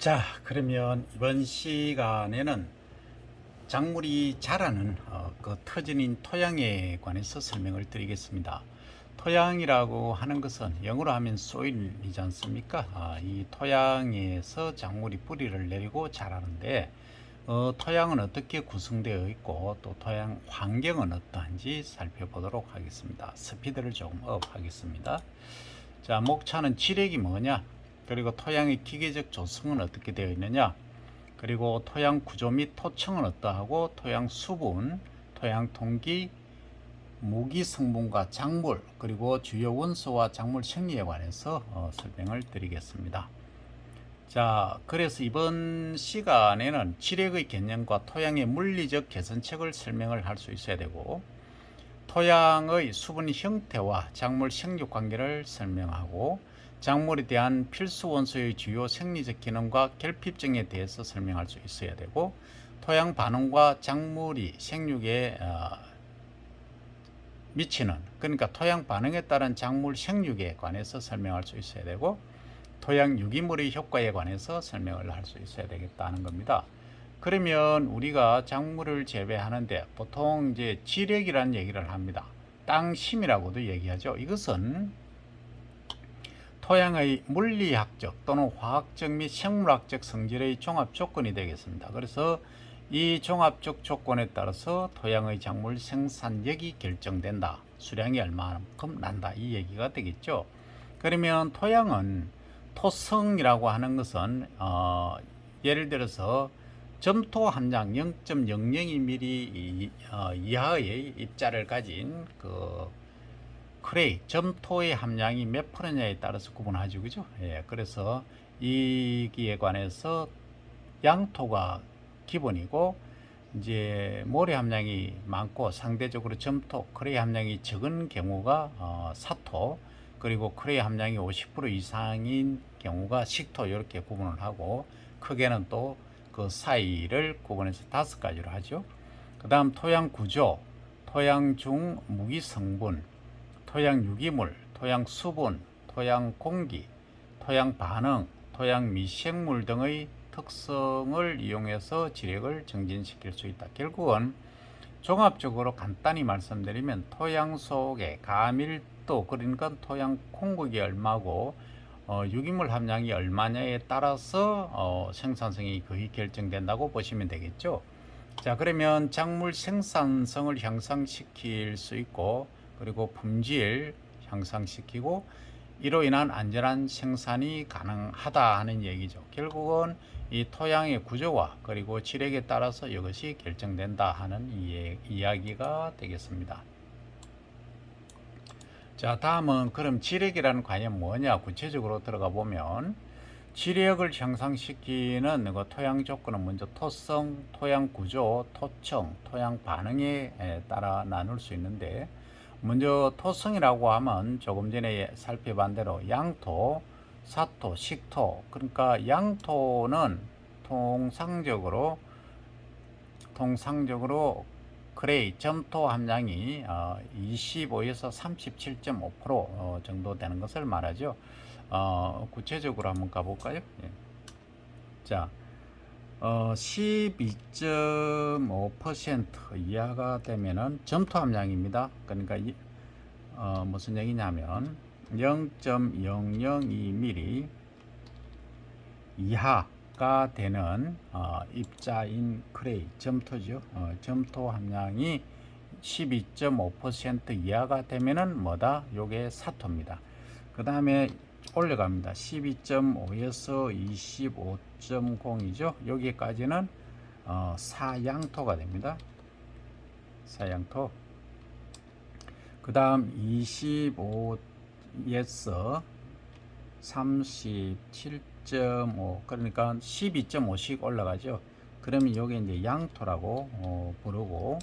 자, 그러면 이번 시간에는 작물이 자라는 그 터전인 토양에 관해서 설명을 드리겠습니다. 토양이라고 하는 것은 영어로 하면 soil이지 않습니까? 이 토양에서 작물이 뿌리를 내리고 자라는데 토양은 어떻게 구성되어 있고 또 토양 환경은 어떠한지 살펴보도록 하겠습니다. 스피드를 조금 업하겠습니다. 자, 목차는 지력이 뭐냐? 그리고 토양의 기계적 조성은 어떻게 되어 있느냐? 그리고 토양 구조 및 토층은 어떠하고 토양 수분, 토양 통기, 무기 성분과 작물, 그리고 주요 원소와 작물 생리에 관해서 설명을 드리겠습니다. 자, 그래서 이번 시간에는 지력의 개념과 토양의 물리적 개선책을 설명을 할 수 있어야 되고, 토양의 수분 형태와 작물 생육 관계를 설명하고, 작물에 대한 필수 원소의 주요 생리적 기능과 결핍증에 대해서 설명할 수 있어야 되고, 토양 반응과 작물이 생육에 미치는, 그러니까 토양 반응에 따른 작물 생육에 관해서 설명할 수 있어야 되고, 토양 유기물의 효과에 관해서 설명을 할 수 있어야 되겠다는 겁니다. 그러면 우리가 작물을 재배하는데 보통 이제 지력이라는 얘기를 합니다. 땅심이라고도 얘기하죠. 이것은 토양의 물리학적 또는 화학적 및 생물학적 성질의 종합 조건이 되겠습니다. 그래서 이 종합적 조건에 따라서 토양의 작물 생산력이 결정된다. 수량이 얼마만큼 난다. 이 얘기가 되겠죠. 그러면 토양은 토성이라고 하는 것은 예를 들어서 점토 함량 0.002mm 이하의 입자를 가진 그 클레이, 점토의 함량이 몇 프로냐에 따라서 구분하죠. 그죠? 예, 그래서 이기에 관해서 양토가 기본이고, 이제 모래 함량이 많고 상대적으로 점토, 클레이 함량이 적은 경우가 사토, 그리고 클레이 함량이 50% 이상인 경우가 식토, 이렇게 구분을 하고, 크게는 또 그 사이를 구분해서 5가지로 하죠. 그 다음 토양 구조, 토양 중 무기 성분, 토양 유기물, 토양 수분, 토양 공기, 토양 반응, 토양 미생물 등의 특성을 이용해서 지력을 정진시킬 수 있다. 결국은 종합적으로 간단히 말씀드리면 토양 속의 가밀도, 그러니까 토양 공급이 얼마고 유기물 함량이 얼마냐에 따라서 생산성이 거의 결정된다고 보시면 되겠죠. 자, 그러면 작물 생산성을 향상시킬 수 있고, 그리고 품질 향상시키고, 이로 인한 안전한 생산이 가능하다 하는 얘기죠. 결국은 이 토양의 구조와 그리고 지력에 따라서 이것이 결정된다 하는 이야기가 되겠습니다. 자, 다음은 그럼 지력이라는 과연 뭐냐? 구체적으로 들어가 보면 지력을 향상시키는 그 토양 조건은 먼저 토성, 토양 구조, 토층, 토양 반응에 따라 나눌 수 있는데, 먼저 토성이라고 하면 조금 전에 살펴본 대로 양토, 사토, 식토, 그러니까 양토는 통상적으로 클레이, 점토 함량이 25에서 37.5% 정도 되는 것을 말하죠. 구체적으로 한번 가볼까요? 예. 자, 12.5% 이하가 되면은 점토 함량입니다. 그러니까 무슨 얘기냐면 0.002mm 이하가 되는 입자인 클레이, 점토죠. 점토 함량이 12.5% 이하가 되면은 뭐다? 요게 사토입니다. 그 다음에 올라갑니다. 12.5에서 25.0이죠. 여기까지는 사양토가 됩니다. 사양토. 그 다음 25에서 37.5, 그러니까 12.5씩 올라가죠. 그러면 여기 이제 양토라고 부르고,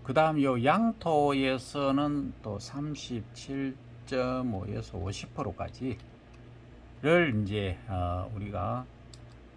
그 다음 요 양토에서는 또 37.5에서 50%까지 를 이제 우리가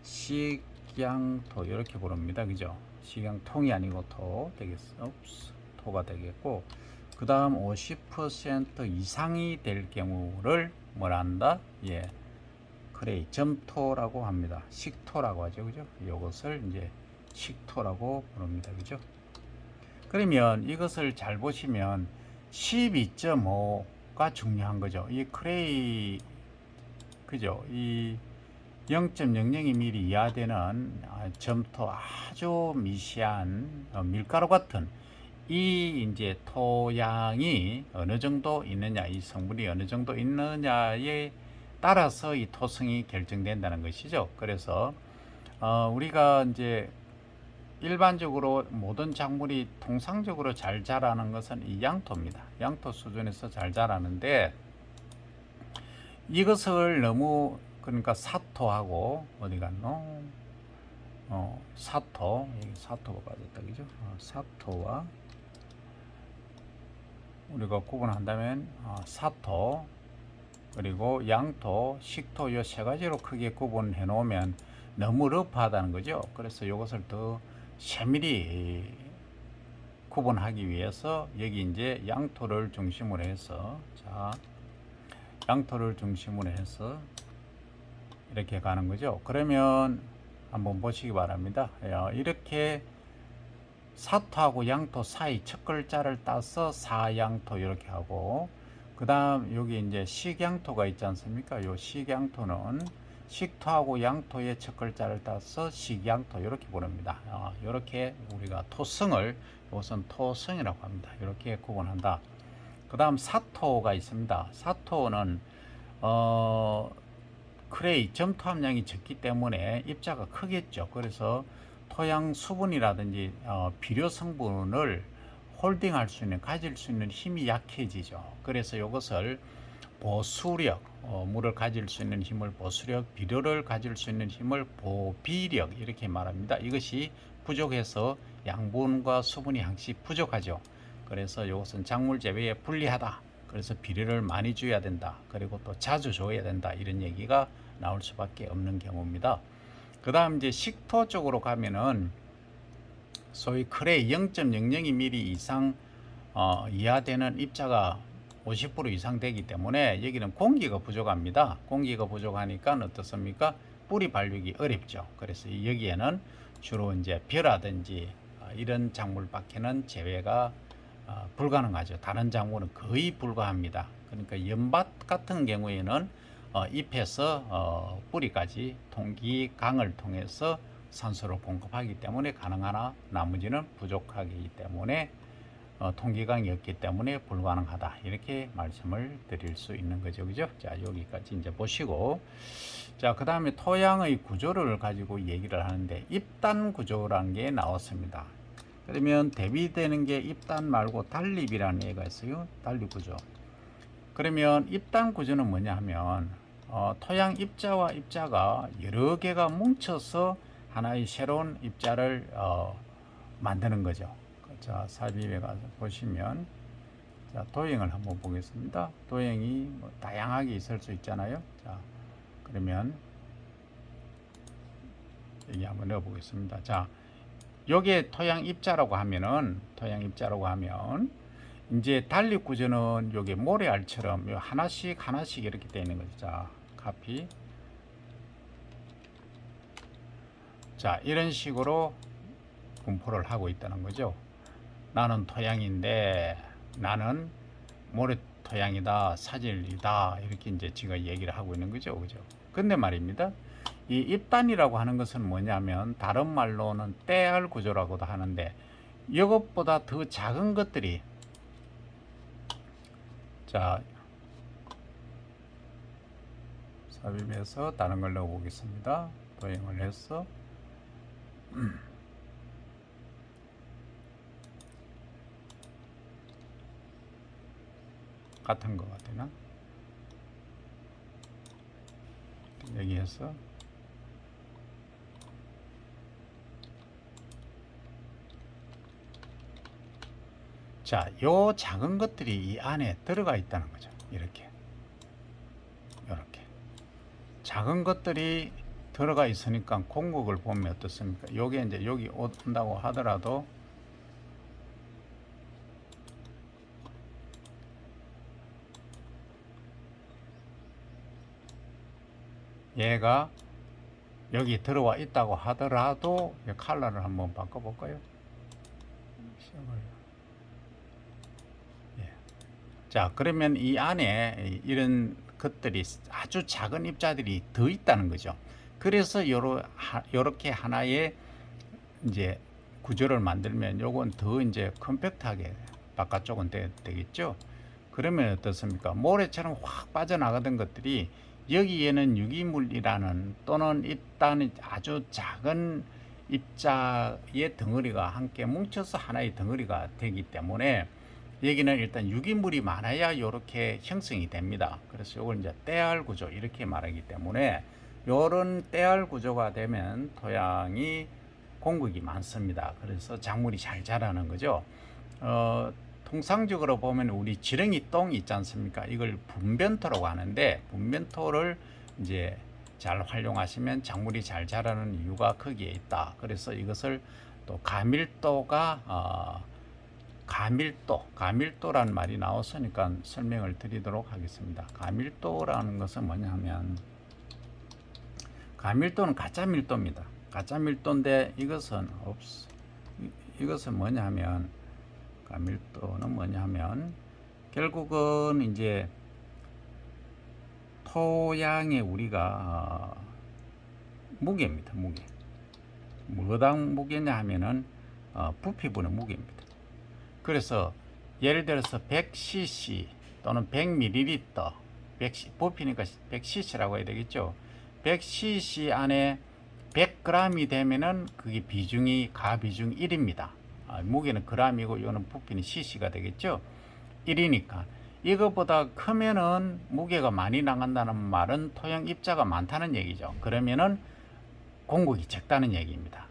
식양토 이렇게 부릅니다. 그죠? 식양통이 아니고 토가 되겠고, 그 다음 50% 이상이 될 경우를 뭐라 한다? 예, 크레이 점토라고 합니다. 식토라고 하죠, 그죠? 이것을 이제 식토라고 부릅니다, 그죠? 그러면 이것을 잘 보시면 12.5가 중요한 거죠. 이 크레이, 그죠? 이 0.00mm 이하되는 점토 아주 미세한 밀가루 같은 이 이제 토양이 어느 정도 있느냐, 이 성분이 어느 정도 있느냐에 따라서 이 토성이 결정된다는 것이죠. 그래서 우리가 이제 일반적으로 모든 작물이 통상적으로 잘 자라는 것은 이 양토입니다. 양토 수준에서 잘 자라는데 이것을 너무 그러니까 사토하고 어디 갔노? 사토, 여기 사토가 빠졌다, 그죠? 사토와 우리가 구분한다면 사토 그리고 양토, 식토 이 세 가지로 크게 구분해 놓으면 너무 러프하다는 거죠. 그래서 이것을 더 세밀히 구분하기 위해서 여기 이제 양토를 중심으로 해서 양토를 중심으로 해서 이렇게 가는 거죠. 그러면 한번 보시기 바랍니다. 이렇게 사토하고 양토 사이 첫 글자를 따서 사양토 이렇게 하고, 그 다음 여기 이제 식양토가 있지 않습니까? 요 식양토는 식토하고 양토의 첫 글자를 따서 식양토 이렇게 부릅니다. 이렇게 우리가 토성을, 이것은 토성이라고 합니다. 이렇게 구분한다. 그 다음 사토가 있습니다. 사토는 크레이 점토 함량이 적기 때문에 입자가 크겠죠. 그래서 토양 수분이라든지 비료 성분을 홀딩할 수 있는, 가질 수 있는 힘이 약해지죠. 그래서 이것을 보수력, 물을 가질 수 있는 힘을 보수력, 비료를 가질 수 있는 힘을 보비력 이렇게 말합니다. 이것이 부족해서 양분과 수분이 항시 부족하죠. 그래서 이것은 작물 재배에 불리하다. 그래서 비료를 많이 줘야 된다. 그리고 또 자주 줘야 된다. 이런 얘기가 나올 수밖에 없는 경우입니다. 그 다음 이제 식토 쪽으로 가면은 소위 크레이 0.002mm 이상 이하되는 입자가 50% 이상 되기 때문에 여기는 공기가 부족합니다. 공기가 부족하니까 어떻습니까? 뿌리 발육이 어렵죠. 그래서 여기에는 주로 이제 벼라든지 이런 작물밖에는 재배가 불가능하죠. 다른 작물은 거의 불가합니다. 그러니까 연밭 같은 경우에는 잎에서 뿌리까지 통기강을 통해서 산소를 공급하기 때문에 가능하나 나머지는 부족하기 때문에 통기강이 없기 때문에 불가능하다. 이렇게 말씀을 드릴 수 있는 거죠. 그죠? 자, 여기까지 이제 보시고. 자, 그 다음에 토양의 구조를 가지고 얘기를 하는데 입단 구조라는 게 나왔습니다. 그러면 대비되는 게 입단 말고 단립이라는 얘기가 있어요. 단립 구조. 그러면 입단 구조는 뭐냐 하면 토양 입자와 입자가 여러 개가 뭉쳐서 하나의 새로운 입자를 만드는 거죠. 자, 삽입에 가서 보시면 자, 도형을 한번 보겠습니다. 도형이 뭐 다양하게 있을 수 있잖아요. 자, 그러면 여기 한번 넣어 보겠습니다. 자, 요게 토양 입자라고 하면은 이제 단립 구조는 요게 모래알처럼 요 하나씩 이렇게 되어 있는 거죠. 자, 카피. 자, 이런 식으로 분포를 하고 있다는 거죠. 나는 토양인데 나는 모래 토양이다, 사질이다 이렇게 이제 제가 얘기를 하고 있는 거죠, 그죠? 근데 말입니다. 이 입단이라고 하는 것은 뭐냐면 다른 말로는 떼알 구조라고도 하는데 이것보다 더 작은 것들이 자 삽입해서 다른 걸 넣어 보겠습니다. 도형을 해서 같은 것 같으나 여기에서 자, 요 작은 것들이 이 안에 들어가 있다는 거죠. 이렇게 작은 것들이 들어가 있으니까 공국을 보면 어떻습니까? 요게 이제 여기 온다고 하더라도 얘가 여기 들어와 있다고 하더라도 컬러를 한번 바꿔볼까요? 예. 자, 그러면 이 안에 이런 것들이 아주 작은 입자들이 더 있다는 거죠. 그래서 요렇게 하나의 이제 구조를 만들면 요건 더 이제 컴팩트하게 바깥쪽은 되겠죠. 그러면 어떻습니까? 모래처럼 확 빠져나가던 것들이 여기에는 유기물이라는 또는 일단은 아주 작은 입자의 덩어리가 함께 뭉쳐서 하나의 덩어리가 되기 때문에 여기는 일단 유기물이 많아야 이렇게 형성이 됩니다. 그래서 이걸 이제 떼알 구조 이렇게 말하기 때문에 이런 떼알 구조가 되면 토양이 공급이 많습니다. 그래서 작물이 잘 자라는 거죠. 통상적으로 보면 우리 지렁이 똥 있지 않습니까? 이걸 분변토라고 하는데 분변토를 이제 잘 활용하시면 작물이 잘 자라는 이유가 거기에 있다. 그래서 이것을 또 가밀도라는 말이 나왔으니까 설명을 드리도록 하겠습니다. 가밀도라는 것은 뭐냐면 가밀도는 가짜 밀도입니다. 가짜 밀도인데 이것은 뭐냐면 가밀도는 뭐냐면 결국은 이제 토양에 우리가 무게입니다. 무게. 뭐당 무게냐 하면은 부피분의 무게입니다. 그래서 예를 들어서 100cc 또는 100ml, 부피니까 100cc라고 해야 되겠죠. 100cc 안에 100g이 되면은 그게 가비중 1입니다. 무게는 g이고 이거는 부피는 cc가 되겠죠. 1이니까 이것보다 크면은 무게가 많이 나간다는 말은 토양 입자가 많다는 얘기죠. 그러면은 공급이 적다는 얘기입니다.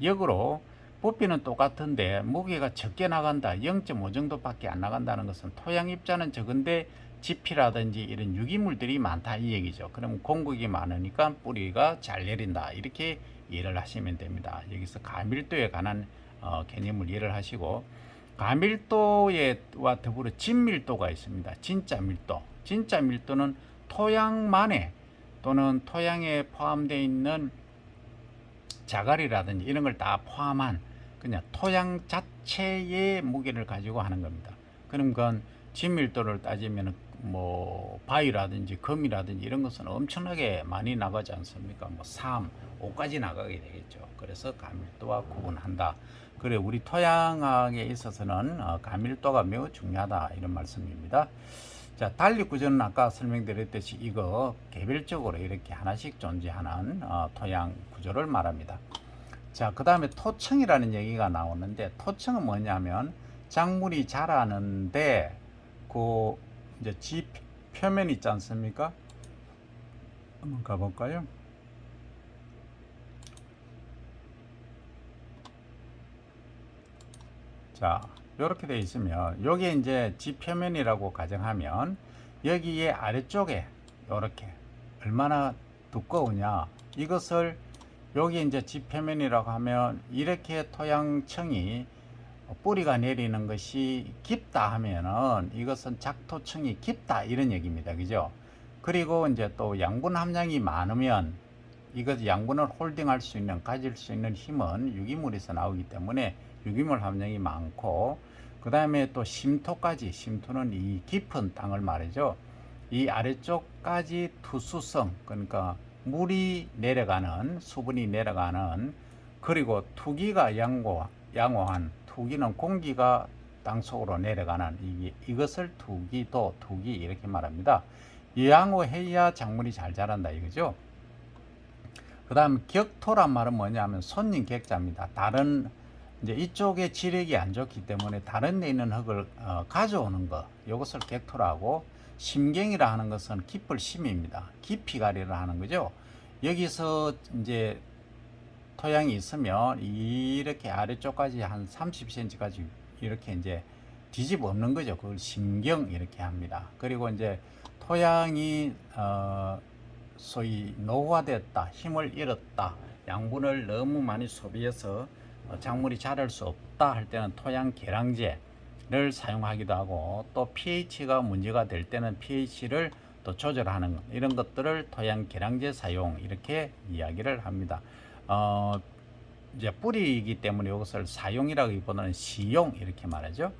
역으로 부피는 똑같은데 무게가 적게 나간다, 0.5 정도밖에 안 나간다는 것은 토양 입자는 적은데 지피라든지 이런 유기물들이 많다 이 얘기죠. 그럼 공급이 많으니까 뿌리가 잘 내린다 이렇게 이해를 하시면 됩니다. 여기서 가밀도에 관한 개념을 이해를 하시고, 가밀도와 더불어 진밀도가 있습니다. 진짜 밀도. 진짜 밀도는 토양만에 또는 토양에 포함되어 있는 자갈이라든지 이런 걸 다 포함한 그냥 토양 자체의 무게를 가지고 하는 겁니다. 그럼 그건 진밀도를 따지면 뭐 바위라든지 금이라든지 이런 것은 엄청나게 많이 나가지 않습니까? 뭐 3, 5까지 나가게 되겠죠. 그래서 가밀도와 구분한다. 그래 우리 토양학에 있어서는 가밀도가 매우 중요하다 이런 말씀입니다. 자, 단립 구조는 아까 설명드렸듯이 이거 개별적으로 이렇게 하나씩 존재하는 토양 구조를 말합니다. 자, 그 다음에 토층이라는 얘기가 나오는데 토층은 뭐냐면 작물이 자라는데 그 이제 지 표면 있지 않습니까? 한번 가볼까요? 자, 이렇게 되어 있으면 여기에 이제 지 표면이라고 가정하면 여기에 아래쪽에 이렇게 얼마나 두꺼우냐 이것을 여기 이제 지 표면이라고 하면 이렇게 토양층이 뿌리가 내리는 것이 깊다 하면은 이것은 작토층이 깊다 이런 얘기입니다. 그죠? 그리고 이제 또 양분 함량이 많으면 이것 양분을 홀딩할 수 있는 가질 수 있는 힘은 유기물에서 나오기 때문에 유기물 함량이 많고, 그 다음에 또 심토는 이 깊은 땅을 말이죠. 이 아래쪽까지 투수성, 그러니까 물이 내려가는, 수분이 내려가는, 그리고 투기가 양호한, 투기는 공기가 땅속으로 내려가는 이것을 투기 이렇게 말합니다. 양호해야 작물이 잘 자란다 이거죠. 그 다음 격토란 말은 뭐냐면 손님 객자입니다. 다른 이제 이쪽에 지력이 안 좋기 때문에 다른 데 있는 흙을 가져오는 거, 이것을 객토라고, 심경이라 하는 것은 깊을 심입니다. 깊이 가리를 하는 거죠. 여기서 이제 토양이 있으면 이렇게 아래쪽까지 한 30cm까지 이렇게 이제 뒤집어 엎는 거죠. 그걸 심경 이렇게 합니다. 그리고 이제 토양이 소위 노후화됐다, 힘을 잃었다, 양분을 너무 많이 소비해서 작물이 자랄 수 없다 할 때는 토양 계량제를 사용하기도 하고, 또 pH가 문제가 될 때는 pH를 또 조절하는 것, 이런 것들을 토양 계량제 사용 이렇게 이야기를 합니다. 이제 뿌리이기 때문에 이것을 사용이라기보다는 시용 이렇게 말하죠.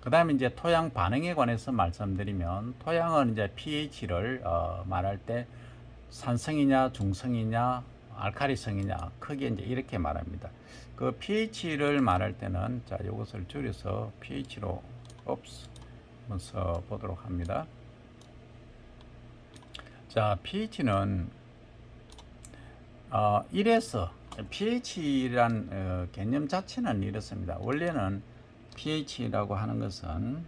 그 다음에 이제 토양 반응에 관해서 말씀드리면, 토양은 이제 pH를 말할 때 산성이냐 중성이냐 알칼리성이냐 크게 이제 이렇게 말합니다. 그 pH를 말할 때는, 자, 이것을 줄여서 pH로 보도록 합니다. 자, pH는 1에서 pH란 개념 자체는 이렇습니다. 원래는 pH라고 하는 것은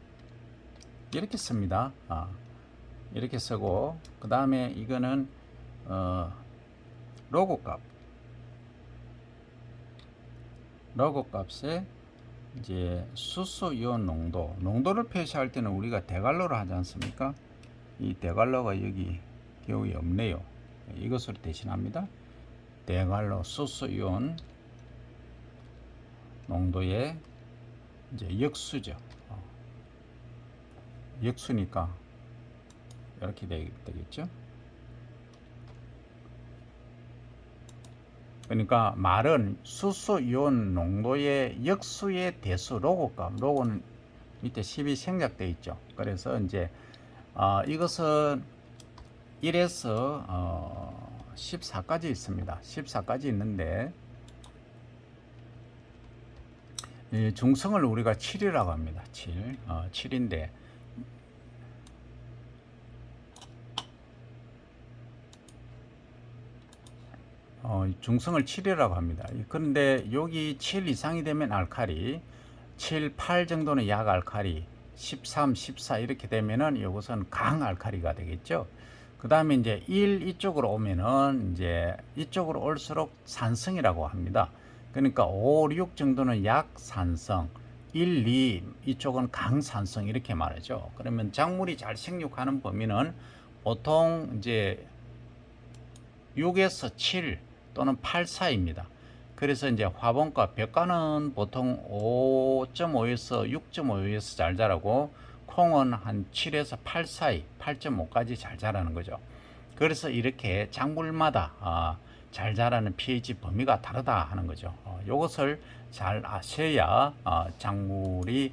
이렇게 씁니다. 이렇게 쓰고, 그 다음에 이거는 로그 값에 이제 수소 이온 농도를 표시할 때는 우리가 데갈로로 하지 않습니까? 이 데갈로가 여기 기억이 없네요. 이것으로 대신합니다. 데갈로 수소 이온 농도의 이제 역수죠. 역수니까 이렇게 되겠죠. 그러니까 말은 수소 이온 농도의 역수의 대수 로그값, 로그는 밑에 10이 생략되어 있죠. 그래서 이제 이것은 1에서 14까지 있습니다. 14까지 있는데, 중성을 우리가 7이라고 합니다. 7인데 중성을 7이라고 합니다. 그런데 여기 7 이상이 되면 알칼리, 7, 8 정도는 약 알칼리, 13, 14 이렇게 되면은 이것은 강 알칼리가 되겠죠. 그 다음에 이제 1 이쪽으로 오면은 이제 이쪽으로 올수록 산성이라고 합니다. 그러니까 5, 6 정도는 약 산성, 1, 2 이쪽은 강산성 이렇게 말하죠. 그러면 작물이 잘 생육하는 범위는 보통 이제 6에서 7 또는 8 사이입니다. 그래서 이제 화분과 벽가는 보통 5.5에서 6.5에서 잘 자라고, 콩은 한 7에서 8 사이, 8.5까지 잘 자라는 거죠. 그래서 이렇게 작물마다 잘 자라는 pH 범위가 다르다 하는 거죠. 이것을 잘 아셔야 작물이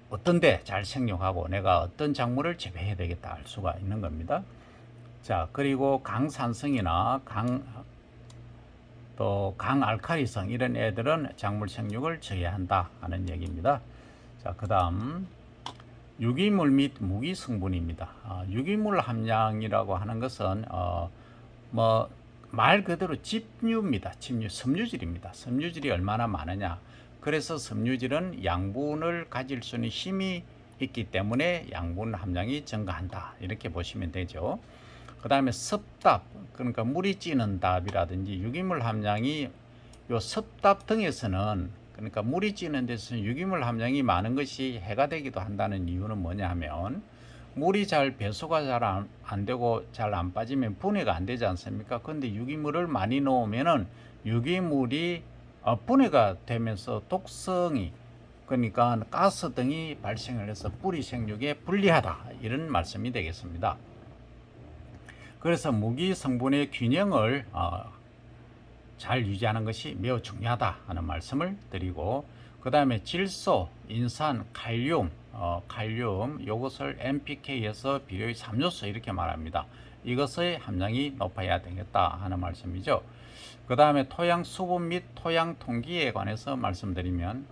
어떤데 잘 생육하고 내가 어떤 작물을 재배해야 되겠다 알 수가 있는 겁니다. 자, 그리고 강산성이나 강알칼리성 이런 애들은 작물 생육을 저해한다 하는 얘기입니다. 자, 그 다음 유기물 및 무기 성분입니다. 유기물 함량이라고 하는 것은 말 그대로 집유입니다. 섬유질입니다. 섬유질이 얼마나 많으냐. 그래서 섬유질은 양분을 가질 수 있는 힘이 있기 때문에 양분 함량이 증가한다. 이렇게 보시면 되죠. 그 다음에 습답, 그러니까 물이 찌는 답이라든지 유기물 함량이 요 습답 등에서는, 그러니까 물이 찌는 데서는 유기물 함량이 많은 것이 해가 되기도 한다는 이유는 뭐냐 하면, 물이 잘 배수가 잘 안 되고 잘 안 빠지면 분해가 안 되지 않습니까? 근데 유기물을 많이 넣으면은 유기물이 분해가 되면서 독성이, 그러니까 가스 등이 발생을 해서 뿌리 생육에 불리하다, 이런 말씀이 되겠습니다. 그래서 무기 성분의 균형을 잘 유지하는 것이 매우 중요하다 하는 말씀을 드리고, 그 다음에 질소, 인산, 칼륨, 요것을 NPK에서 비료의 3요소 이렇게 말합니다. 이것의 함량이 높아야 되겠다 하는 말씀이죠. 그 다음에 토양 수분 및 토양 통기에 관해서 말씀드리면,